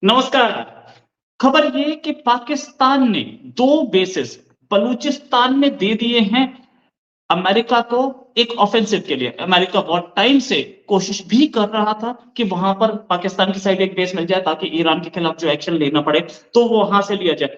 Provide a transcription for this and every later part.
नमस्कार। खबर ये कि पाकिस्तान ने 2 बेसेस बलूचिस्तान में दे दिए हैं अमेरिका को एक ऑफेंसिव के लिए। अमेरिका बहुत टाइम से कोशिश भी कर रहा था कि वहां पर पाकिस्तान की साइड एक बेस मिल जाए ताकि ईरान के खिलाफ जो एक्शन लेना पड़े तो वो वहां से लिया जाए।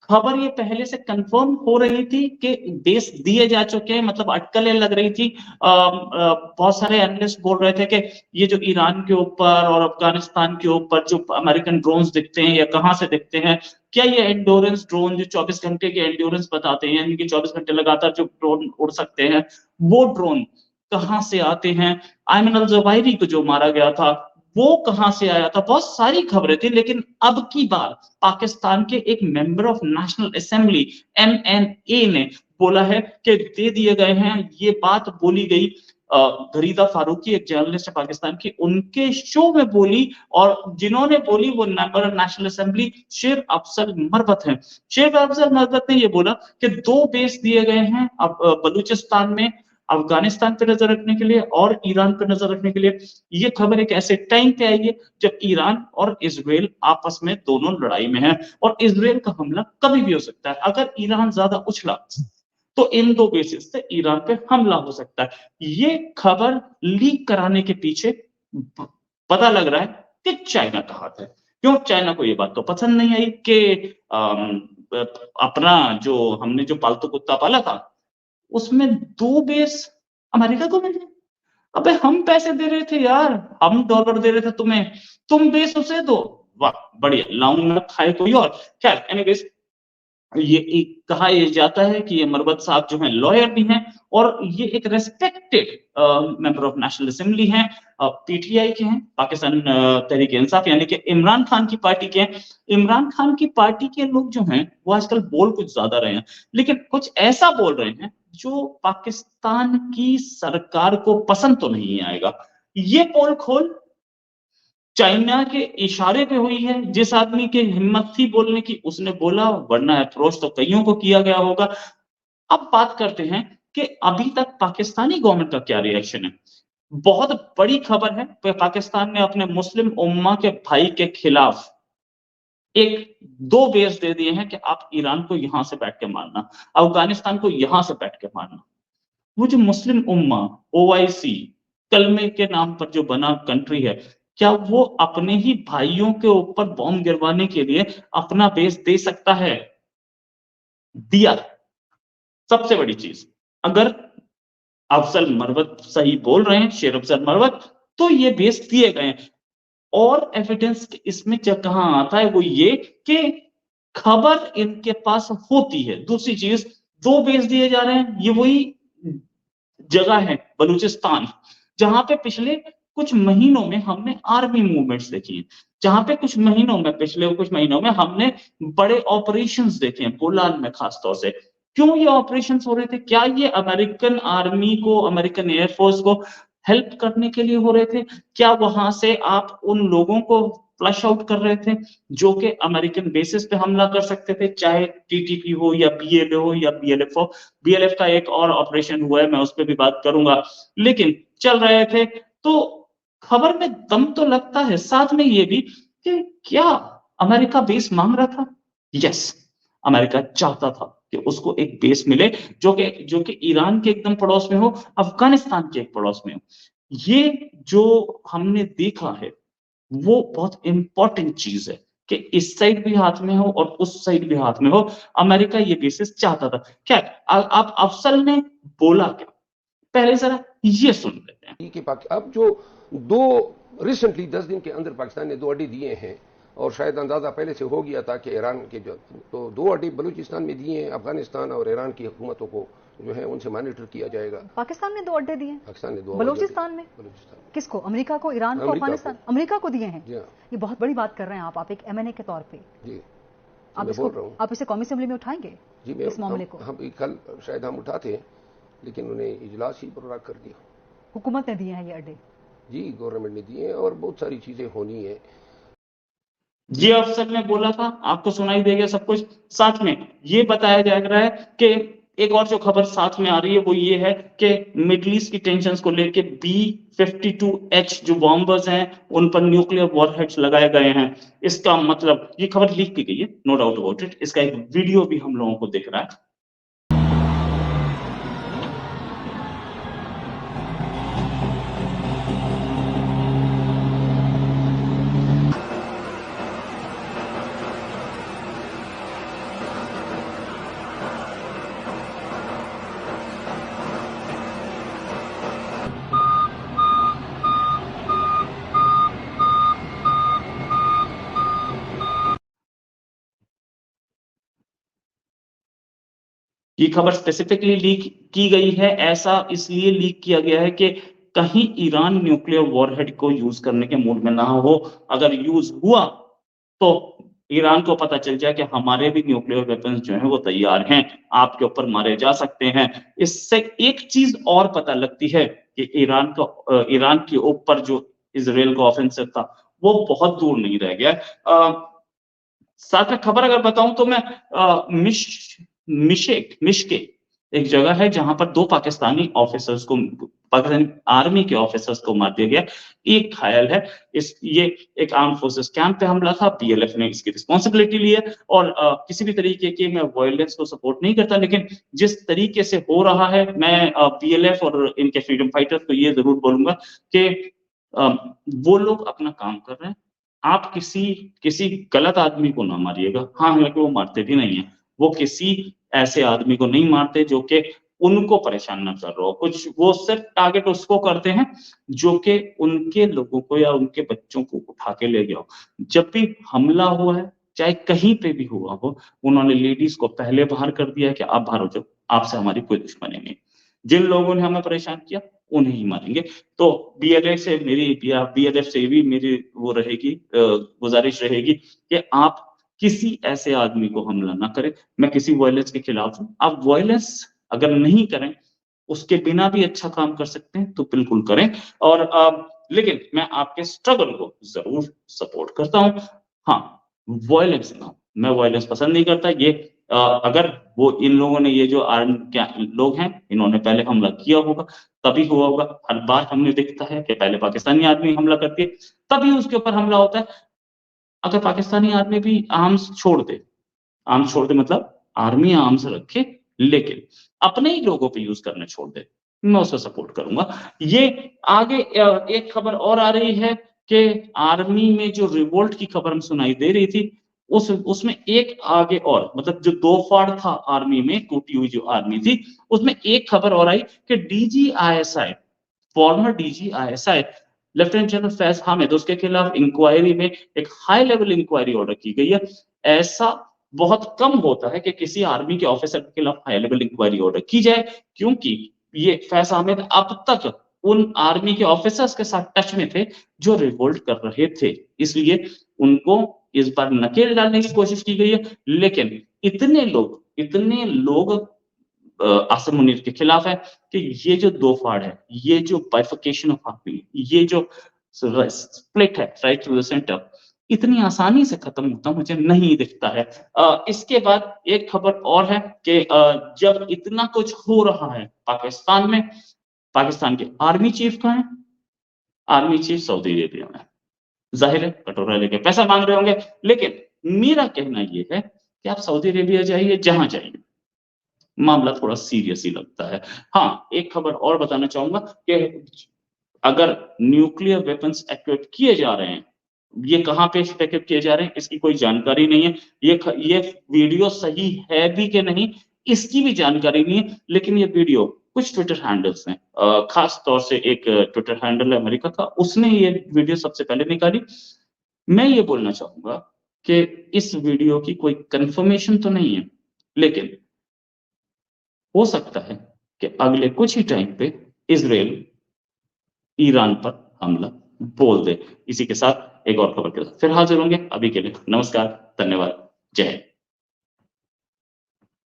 खबर ये पहले से कंफर्म हो रही थी कि बेस दिए जा चुके हैं, मतलब अटकलें लग रही थी। बहुत सारे एनालिस्ट बोल रहे थे कि ये जो ईरान के ऊपर और अफगानिस्तान के ऊपर जो अमेरिकन ड्रोन्स दिखते हैं या कहां से दिखते हैं, क्या ये एंड्योरेंस ड्रोन जो 24 घंटे की एंड्योरेंस बताते हैं, यानी कि 24 घंटे लगातार जो ड्रोन उड़ सकते हैं, वो ड्रोन कहां से आते हैं? आयमन अल जवाहिरी को जो मारा गया था, वो कहां से आया था? बहुत सारी खबरें थी, लेकिन अब की बार पाकिस्तान के एक member of national assembly MNA ने बोला है कि दे दिए गए हैं। ये बात बोली गई गरीदा फारूकी, एक जर्नलिस्ट है पाकिस्तान की, उनके शो में बोली, और जिन्होंने बोली वो मेंबर ऑफ नेशनल असेंबली शेर अफजल मरवत हैं। शेर अफजल मरवत ने ये बोला कि 2 बेस दिए गए हैं अब बलूचिस्तान में, अफगानिस्तान पे नजर रखने के लिए और ईरान पे नजर रखने के लिए। ये खबर एक ऐसे टाइम पे आई है जब ईरान और इजराइल आपस में दोनों लड़ाई में है, और इजराइल का हमला कभी भी हो सकता है। अगर ईरान ज्यादा उछला तो इन 2 बेसिस से ईरान पे हमला हो सकता है। ये खबर लीक कराने के पीछे पता लग रहा है कि चाइना का हाथ है। क्यों? चाइना को ये बात तो पसंद नहीं आई कि अपना जो हमने जो पालतू कुत्ता पाला था उसमें 2 बेस अमेरिका को मिल गए। अबे हम पैसे दे रहे थे यार, हम डॉलर दे रहे थे तुम्हें, तुम बेस उसे दो। वाह बढ़िया, लाऊंगा खाए कोई और। खैर एनीवेज, ये एक कहा यह जाता है कि ये मरवत साहब जो हैं लॉयर भी हैं, और ये एक respected member of national assembly हैं, पीटीआई के हैं, पाकिस्तान तहरीक इंसाफ यानी कि इमरान खान की पार्टी के हैं। इमरान खान की पार्टी के लोग जो हैं वो आजकल बोल कुछ ज्यादा रहे हैं, लेकिन कुछ ऐसा बोल रहे हैं जो पाकिस्तान की सरकार को पसंद तो नहीं आएगा। ये पोल खोल चाइना के इशारे पे हुई है। जिस आदमी की हिम्मत थी बोलने की उसने बोला, वरना अप्रोच तो कईयों को किया गया होगा। अब बात करते हैं कि अभी तक पाकिस्तानी गवर्नमेंट का क्या रिएक्शन है। बहुत बड़ी खबर है कि पाकिस्तान ने अपने मुस्लिम उम्मा के भाई के खिलाफ एक 2 बेस दे दिए हैं कि आप ईरान को यहां से बैठ के मारना, अफगानिस्तान को यहां से बैठ के मारना। वो जो मुस्लिम उम्मा, ओआईसी, कलमे के नाम पर जो बना कंट्री है, क्या वो अपने ही भाइयों के ऊपर बॉम्ब गिरवाने के लिए अपना बेस दे सकता है? दिया। सबसे बड़ी चीज, अगर अफजल मरवत सही बोल रहे हैं, शेर अफजल मरवत, तो ये बेस दिए गए हैं। और एविडेंस इसमें कहां आता है, वो ये कि खबर इनके पास होती है। दूसरी चीज, 2 बेस दिए जा रहे हैं, ये वही जगह है बलूचिस्तान जहां पे पिछले कुछ महीनों में हमने आर्मी मूवमेंट्स देखी हैं, जहां पे पिछले कुछ महीनों में हमने बड़े ऑपरेशंस देखे हैं, गोलान में खासतौर से। क्यों ये ऑपरेशंस हो रहे थे? क्या ये अमेरिकन आर्मी को, अमेरिकन एयरफोर्स को हेल्प करने के लिए हो रहे थे? क्या वहां से आप उन लोगों को फ्लश आउट कर रहे थे जो कि अमेरिकन बेसिस पे हमला कर सकते थे, चाहे टीटीपी हो या बीएलए हो या बीएलएफ हो? बीएलएफ का एक और ऑपरेशन हुआ है, मैं उस पर भी बात करूंगा, लेकिन चल रहे थे। तो खबर में दम तो लगता है, साथ में ये भी कि क्या अमेरिका बेस मांग रहा था? यस, अमेरिका चाहता था कि उसको एक बेस मिले जो कि ईरान के एकदम पड़ोस में हो, अफगानिस्तान के एक पड़ोस में हो। ये जो हमने देखा है वो बहुत इंपॉर्टेंट चीज है कि इस साइड भी हाथ में हो और उस साइड भी हाथ में हो। अमेरिका ये बेसिस चाहता था। क्या आप अफसल ने बोला क्या, पहले जरा ये सुन लेते हैं। कि अब जो दो रिसेंटली 10 दिन के अंदर पाकिस्तान ने 2 अड्डे दिए हैं, और शायद अंदाजा पहले से हो गया था कि ईरान के जो तो 2 अड्डे बलूचिस्तान में दिए हैं। अफगानिस्तान और ईरान की हुकूमतों को जो है उनसे मॉनिटर किया जाएगा। पाकिस्तान ने 2 अड्डे दिए, पाकिस्तान ने 2 बलूचिस्तान में। बलूचिस्तान किसको? अमेरिका को, ईरान को, अफगानिस्तान? अमेरिका को दिए हैं। जी हाँ। ये बहुत बड़ी बात कर रहे हैं आप एक एमएनए के तौर पे। जी आप मैं इसको, बोल रहा हूँ। आप इसे कौमी असेंबली में उठाएंगे जी इस मामले को? हम कल शायद हम उठाते हैं, लेकिन उन्हें इजलास ही बर्बाद कर दिया। हुकूमत ने दिए हैं ये अड्डे? जी गवर्नमेंट ने दिए हैं, और बहुत सारी चीजें होनी है। ये अफसर ने बोला था, आपको सुनाई देगा सब कुछ। साथ में ये बताया जा रहा है कि एक और जो खबर साथ में आ रही है वो ये है कि मिडिल ईस्ट की टेंशंस को लेके B-52H जो बॉम्बर्स हैं उन पर न्यूक्लियर वॉरहेड्स लगाए गए हैं। इसका मतलब ये खबर लीक की गई है, नो डाउट अबाउट इट। इसका एक वीडियो भी हम लोगों को दिख रहा है। ये खबर स्पेसिफिकली लीक की गई है, ऐसा इसलिए लीक किया गया है कि कहीं ईरान न्यूक्लियर वॉरहेड को यूज करने के मूड में ना हो। अगर यूज हुआ तो ईरान को पता चल जाए कि हमारे भी न्यूक्लियर वेपन्स जो हैं वो तैयार हैं, आपके ऊपर मारे जा सकते हैं। इससे एक चीज और पता लगती है कि ईरान के ऊपर जो इजराइल का ऑफेंसिव था वो बहुत दूर नहीं रह गया। साथ में खबर अगर बताऊं तो मैं मिशके एक जगह है जहां पर 2 पाकिस्तानी ऑफिसर्स को, पाकिस्तानी आर्मी के ऑफिसर्स को मार दिया गया, एक घायल है। ये एक आर्म फोर्सेस कैंप पे हमला था, पीएलएफ ने इसकी रिस्पॉन्सिबिलिटी ली है। और किसी भी तरीके के मैं वायलेंस को सपोर्ट नहीं करता, लेकिन जिस तरीके से हो रहा है मैं पीएलएफ और इनके फ्रीडम फाइटर्स को ये जरूर बोलूंगा कि वो लोग अपना काम कर रहे हैं। आप किसी गलत आदमी को ना मारिएगा। हाँ, हालांकि वो मारते भी नहीं है, वो किसी ऐसे आदमी को नहीं मारते जो कि उनको परेशान ना कर रहा हो। कुछ वो सिर्फ टारगेट उसको करते हैं जो कि उनके लोगों को या उनके बच्चों को उठा के ले गया हो। जब भी हमला हुआ है, चाहे कहीं पे भी हुआ हो, उन्होंने लेडीज को पहले बाहर कर दिया है कि आप बाहर हो जाओ, आपसे हमारी कोई दुश्मनी नहीं। जिन लोगों ने हमें परेशान किया उन्हें ही मारेंगे। तो बीएलएफ से भी मेरी वो रहेगी, गुजारिश रहेगी कि आप किसी ऐसे आदमी को हमला ना करें। मैं किसी वायलेंस के खिलाफ हूं। आप वायलेंस अगर नहीं करें, उसके बिना भी अच्छा काम कर सकते हैं तो बिल्कुल करें। और लेकिन मैं आपके स्ट्रगल को जरूर सपोर्ट करता हूं। हाँ, वायलेंस ना, मैं वायलेंस पसंद नहीं करता। ये अगर वो इन लोगों ने, ये जो आर्म क्या लोग हैं, इन्होंने पहले हमला किया होगा तभी हुआ होगा। हर बार हमें दिखता है कि पहले पाकिस्तानी आदमी हमला करती है तभी उसके ऊपर हमला होता है। अगर पाकिस्तानी आर्मी भी आर्म्स छोड़ दे मतलब आर्मी आर्म्स रखे, लेकिन अपने ही लोगों पे यूज करने छोड़ दे, मैं उसे सपोर्ट करूंगा। ये आगे एक खबर और आ रही है कि आर्मी में जो रिवोल्ट की खबर हम सुनाई दे रही थी, उसमें एक आगे और, मतलब जो दो फाड़ था आर्मी में, टूटी हुई जो आर्मी थी, उसमें एक खबर और आई कि DG ISI, farmer DG ISI lieutenant general Faiz Hamid, उसके खिलाफ इंक्वायरी में एक हाई लेवल इंक्वायरी ऑर्डर की गई है। ऐसा बहुत कम होता है कि किसी आर्मी के ऑफिसर के खिलाफ हाई लेवल इंक्वायरी ऑर्डर की जाए, क्योंकि ये फैज हामिद अब तक उन आर्मी के ऑफिसर्स के साथ टच में थे जो रिवोल्ट कर रहे थे, इसलिए उनको इस बार नकेल डालने की कोशिश की गई है। लेकिन इतने लोग आसिम मुनीर के खिलाफ है कि ये जो दो फाड़ है, ये जो बाइफिकेशन ऑफ आर्मी, ये जो स्प्लिट है राइट टू द सेंटर, इतनी आसानी से खत्म होता मुझे नहीं दिखता है। इसके बाद एक खबर और है कि जब इतना कुछ हो रहा है पाकिस्तान में, पाकिस्तान के आर्मी चीफ कहाँ है? आर्मी चीफ सऊदी अरेबिया में। जाहिर है कटोरा लेके पैसा मांग रहे होंगे, लेकिन मेरा कहना यह है कि आप सऊदी अरेबिया जाइए, जहां जाइए, मामला थोड़ा सीरियस ही लगता है। हाँ, एक खबर और बताना चाहूंगा कि अगर न्यूक्लियर वेपन्स एक्विप किए जा रहे हैं, ये कहां पे एक्विप किए जा रहे हैं इसकी कोई जानकारी नहीं है। ये वीडियो सही है भी कि नहीं इसकी भी जानकारी नहीं है, लेकिन ये वीडियो कुछ ट्विटर हैंडल्स हैं, खास तौर से एक ट्विटर हैंडल है अमेरिका का, उसने ये वीडियो सबसे पहले निकाली। मैं ये बोलना चाहूंगा कि इस वीडियो की कोई कंफर्मेशन तो नहीं है, लेकिन हो सकता है कि अगले कुछ ही टाइम पे इजराइल ईरान पर हमला बोल दे। इसी के साथ एक और खबर के साथ फिर हाजिर होंगे। अभी के लिए नमस्कार, धन्यवाद, जय हिंद।